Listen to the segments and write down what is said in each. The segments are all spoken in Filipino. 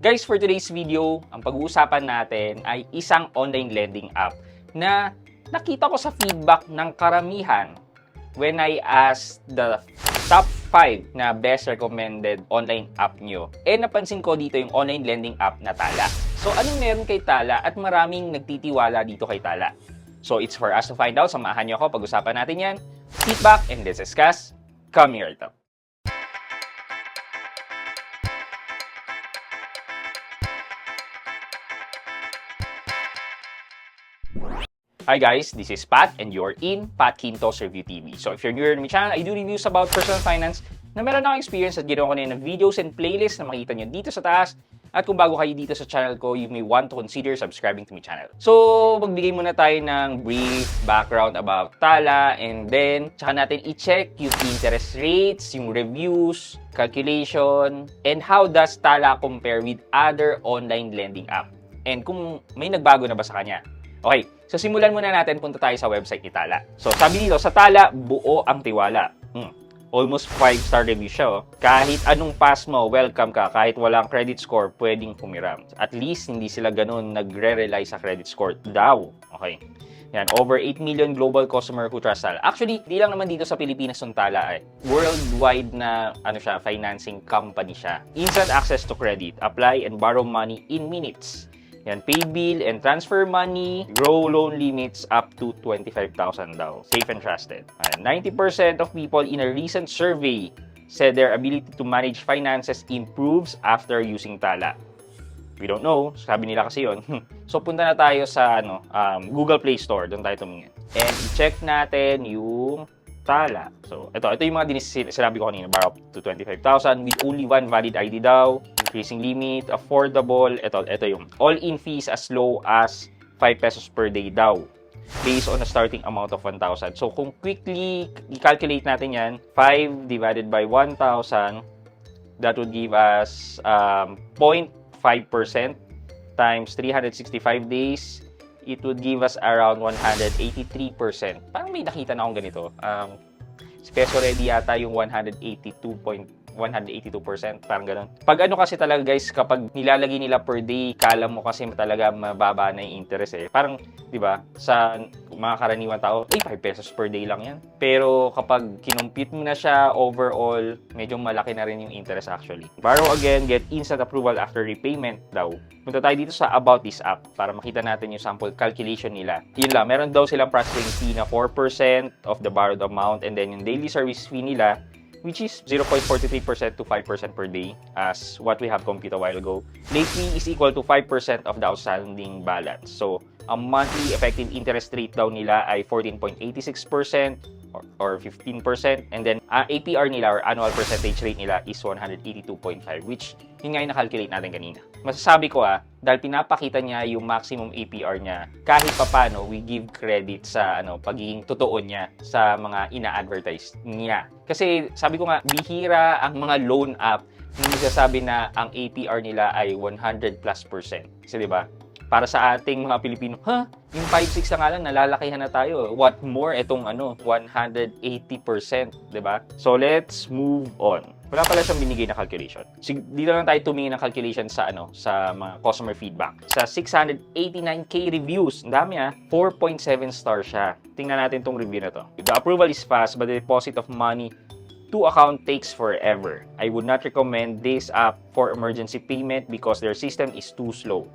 Guys, for today's video, ang pag-uusapan natin ay isang online lending app na nakita ko sa feedback ng karamihan when I asked the top 5 na best recommended online app nyo. Napansin ko dito yung online lending app na Tala. So, anong meron kay Tala at maraming nagtitiwala dito kay Tala? So, it's for us to find out. Samahan nyo ako, pag-usapan natin yan. Sit back and let's discuss. Come here, ito. Hi guys, this is Pat and you're in Pat Quintos Review TV. So if you're new to my channel, I do reviews about personal finance na meron akong experience at ginawa ko na ng videos and playlists na makikita nyo dito sa taas. At kung bago kayo dito sa channel ko, you may want to consider subscribing to my channel. So, magbigay muna tayo ng brief background about Tala and then tsaka natin i-check yung interest rates, yung reviews, calculation, and how does Tala compare with other online lending app. And kung may nagbago na ba sa kanya. Okay, so simulan muna natin, punta tayo sa website ni Tala. So sabi dito, sa Tala, buo ang tiwala. Almost 5-star review siya. Oh. Kahit anong pass mo, welcome ka. Kahit walang credit score, pwedeng pumiram. At least, hindi sila ganun nagre-rely sa credit score daw. Okay. Yan, over 8 million global customer who trust Tala. Actually, di lang naman dito sa Pilipinas yung Tala ay. Worldwide na financing company siya. Instant access to credit. Apply and borrow money in minutes. Yan, pay bill and transfer money, grow loan limits up to 25,000 daw. Safe and trusted. 90% of people in a recent survey said their ability to manage finances improves after using Tala. We don't know. Sabi nila kasi yun. So, punta na tayo sa Google Play Store. Doon tayo tumingin. And i-check natin yung Tala. So, ito yung mga sinabi ko kanina. Borrow up to 25,000 with only one valid ID daw. Increasing limit, affordable. Ito yung all-in fees as low as 5 pesos per day daw. Based on a starting amount of 1,000. So, kung quickly i-calculate natin yan, 5 divided by 1,000, that would give us 0.5% times 365 days. It would give us around 183%. Parang may nakita na akong ganito. Si Peso Ready yata yung 182%, parang ganun. Pag kasi talaga guys, kapag nilalagay nila per day, kala mo kasi talaga mababa na yung interest eh. Parang, di ba, sa mga karaniwan tao, 5 pesos per day lang yan. Pero kapag kinumpute mo na siya overall, medyo malaki na rin yung interest actually. Borrow again, get instant approval after repayment daw. Punta tayo dito sa About This App para makita natin yung sample calculation nila. Yun lang, meron daw silang processing fee na 4% of the borrowed amount and then yung daily service fee nila, which is 0.43% to 5% per day as what we have computed a while ago. Late fee is equal to 5% of the outstanding balance. So, ang monthly effective interest rate daw nila ay 14.86% or 15%. And then, APR nila or annual percentage rate nila is 182.5, which yun nga yung nakalculate natin kanina. Masasabi ko dahil pinapakita niya yung maximum APR niya, kahit papano, we give credit sa pagiging totoo niya sa mga ina-advertise niya. Kasi sabi ko nga, bihira ang mga loan app hindi sasabi na ang APR nila ay 100+%. Kasi diba, para sa ating mga Pilipino, yung 5-6 na nga lang, nalalakihan na tayo. What more, itong 180%, diba? So, let's move on. Wala pala siyang binigay na calculation. Dito lang tayo tumingin ng calculation sa sa mga customer feedback. Sa 689K reviews, ang dami 4.7 star siya. Tingnan natin tong review na to. The approval is fast, but the deposit of money to account takes forever. I would not recommend this app for emergency payment because their system is too slow.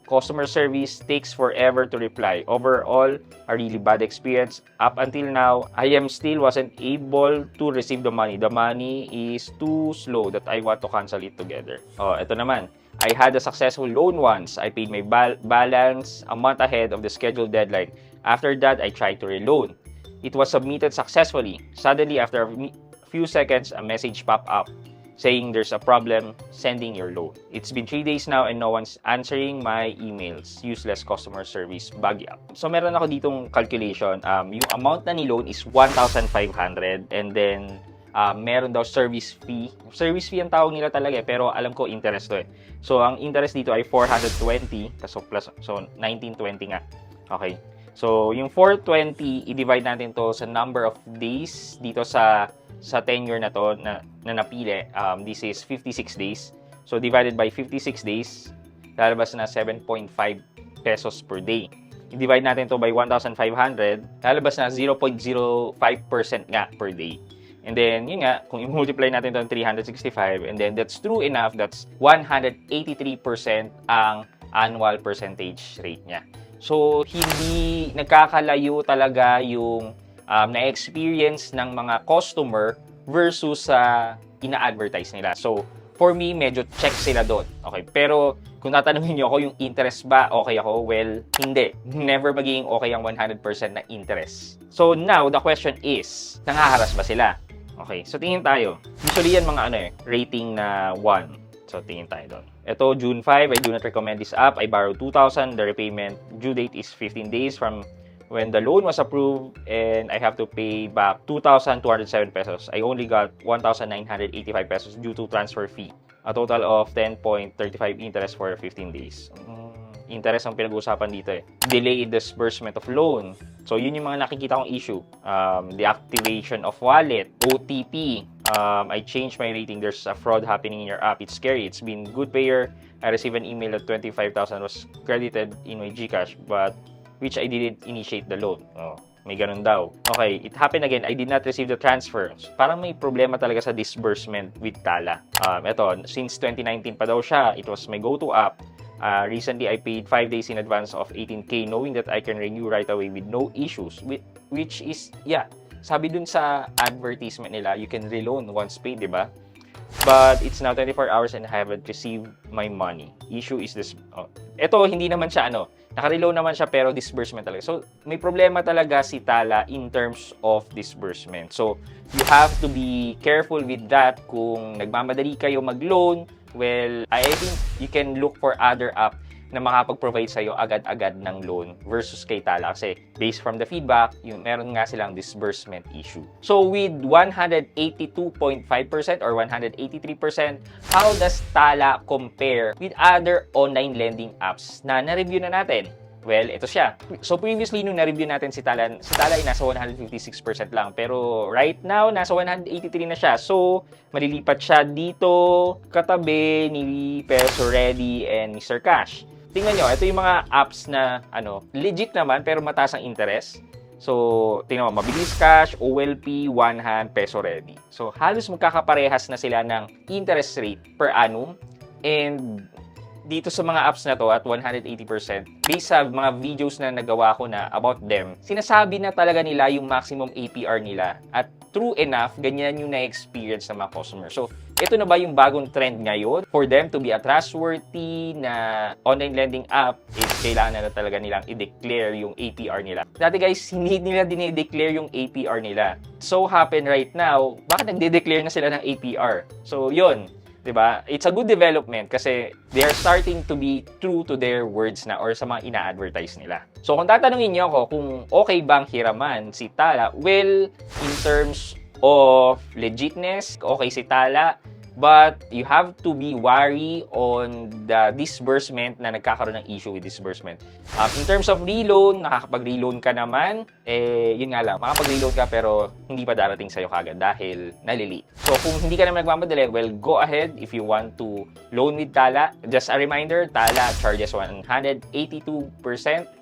Customer service takes forever to reply. Overall, a really bad experience. Up until now, I still wasn't able to receive the money. The money is too slow that I want to cancel it together. Oh, ito naman. I had a successful loan once. I paid my balance a month ahead of the scheduled deadline. After that, I tried to reloan. It was submitted successfully. Suddenly, after a few seconds, a message popped up saying there's a problem sending your loan. It's been 3 days now and no one's answering my emails. Useless customer service, bagya. So meron ako ditong calculation. Yung amount na ni-loan is 1,500 and then meron daw service fee. Service fee ang tawag nila talaga pero alam ko interest to eh. So ang interest dito ay 420 so 1920 nga. Okay. So yung 420 i-divide natin to sa number of days dito sa tenure na to na napili. This is 56 days. So, divided by 56 days, lalabas na 7.5 pesos per day. I-divide natin to by 1,500, lalabas na 0.05% nga per day. And then, yun nga, kung i-multiply natin ito ng 365, and then that's true enough, that's 183% ang annual percentage rate niya. So, hindi nagkakalayo talaga yung na-experience ng mga customer versus sa ina-advertise nila. So, for me, medyo check sila doon. Okay, pero kung tatanungin niyo ako yung interest ba, okay ako? Well, hindi. Never magiging okay ang 100% na interest. So now, the question is, nangaharas ba sila? Okay, so tingin tayo. Usually yan mga rating na 1. So tingin tayo doon. Ito, June 5, I do not recommend this app. I borrowed 2,000. The repayment due date is 15 days from when the loan was approved, and I have to pay back 2,207 pesos. I only got 1,985 pesos due to transfer fee. A total of 10.35 interest for 15 days. Interest ang pinag-uusapan dito eh. Delay in disbursement of loan. So, yun yung mga nakikita kong issue. Deactivation of wallet, OTP. I changed my rating. There's a fraud happening in your app. It's scary. It's been good payer. I received an email that 25,000 was credited in my GCash, but which I didn't initiate the loan. Oh, may ganun daw. Okay, it happened again. I did not receive the transfer. So, parang may problema talaga sa disbursement with Tala. Ito, since 2019 pa daw siya, it was my go-to app. Recently, I paid 5 days in advance of 18K knowing that I can renew right away with no issues. Which is, yeah, sabi dun sa advertisement nila, you can reloan once paid, di ba? But it's now 24 hours and I haven't received my money. Issue is this. Ito, hindi naman siya naka-reload naman siya pero disbursement talaga. So, may problema talaga si Tala in terms of disbursement. So, you have to be careful with that. Kung nagmamadali kayo mag-loan, well, I think you can look for other app na makapag-provide sa'yo agad-agad ng loan versus kay Tala. Kasi based from the feedback, meron nga silang disbursement issue. So with 182.5% or 183%, how does Tala compare with other online lending apps na na-review na natin? Well, ito siya. So previously, nung na-review natin si Tala ay nasa 156% lang. Pero right now, nasa 183 na siya. So, malilipat siya dito katabi ni Peso Ready and Mr. Cash. Tingnan nyo, ito yung mga apps na legit naman pero mataas ang interest. So, tingnan mo, Mabilis Cash, OLP, One Hand, Peso Ready. So, halos magkakaparehas na sila ng interest rate per annum. And dito sa mga apps na to at 180%, based sa mga videos na nagawa ko na about them, sinasabi na talaga nila yung maximum APR nila. At true enough, ganyan yung na-experience ng mga customers. So, ito na ba yung bagong trend ngayon? For them to be a trustworthy na online lending app, is kailangan na talaga nilang i-declare yung APR nila. Dati guys, hindi nila dinideclare yung APR nila. So happen right now, bakit nagde-declare na sila ng APR? So yun, diba? It's a good development kasi they are starting to be true to their words na or sa mga ina-advertise nila. So kung tatanungin niyo ako kung okay bang hiraman si Tala, well, in terms of legitness, okay si Tala, but you have to be wary on the disbursement na nagkakaroon ng issue with disbursement. In terms of reloan, nakakapag-reloan ka naman, yun nga lang, makapag-reloan ka pero hindi pa darating sa'yo kagad dahil nalilate. So kung hindi ka naman nagmamadali, well, go ahead if you want to loan with Tala. Just a reminder, Tala charges 182%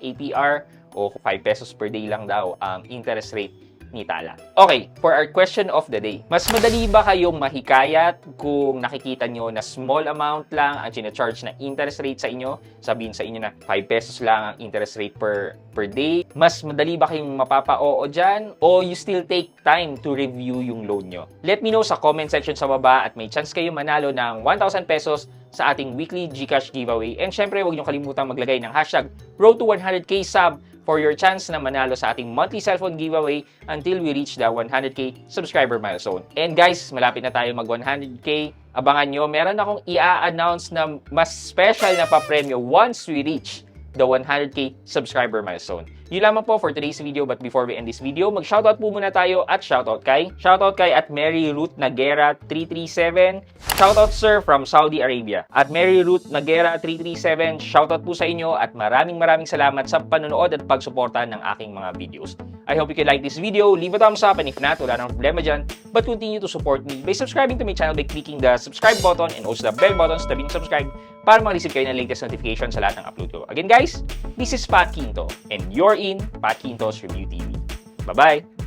APR o 5 pesos per day lang daw ang interest rate ni Tala. Okay, for our question of the day. Mas madali ba kayong mahikayat kung nakikita nyo na small amount lang ang charge na interest rate sa inyo? Sabihin sa inyo na 5 pesos lang ang interest rate per day. Mas madali ba kayong mapapa-oo dyan? O you still take time to review yung loan nyo? Let me know sa comment section sa baba at may chance kayo manalo ng 1,000 pesos sa ating weekly GCash giveaway. And syempre, huwag nyo kalimutan maglagay ng hashtag Road to 100K sub for your chance na manalo sa ating monthly cellphone giveaway until we reach the 100K subscriber milestone. And guys, malapit na tayo mag 100K. Abangan nyo, meron akong i-announce na mas special na pa-premyo once we reach the 100k subscriber milestone. Yun lamang po for today's video, but before we end this video, mag-shoutout po muna tayo at shoutout kay at Mary Ruth Nagera 337. Shoutout sir from Saudi Arabia. At Mary Ruth Nagera 337, shoutout po sa inyo at maraming salamat sa panonood at pagsuporta ng aking mga videos. I hope you can like this video, leave a thumbs up, and if not, wala nang problema dyan, but continue to support me by subscribing to my channel by clicking the subscribe button and also the bell button sa tabing subscribe para ma-receive kayo ng latest notification sa lahat ng upload ko. Again guys, this is Pat Quinto and you're in Pat Quinto's Review TV. Bye-bye!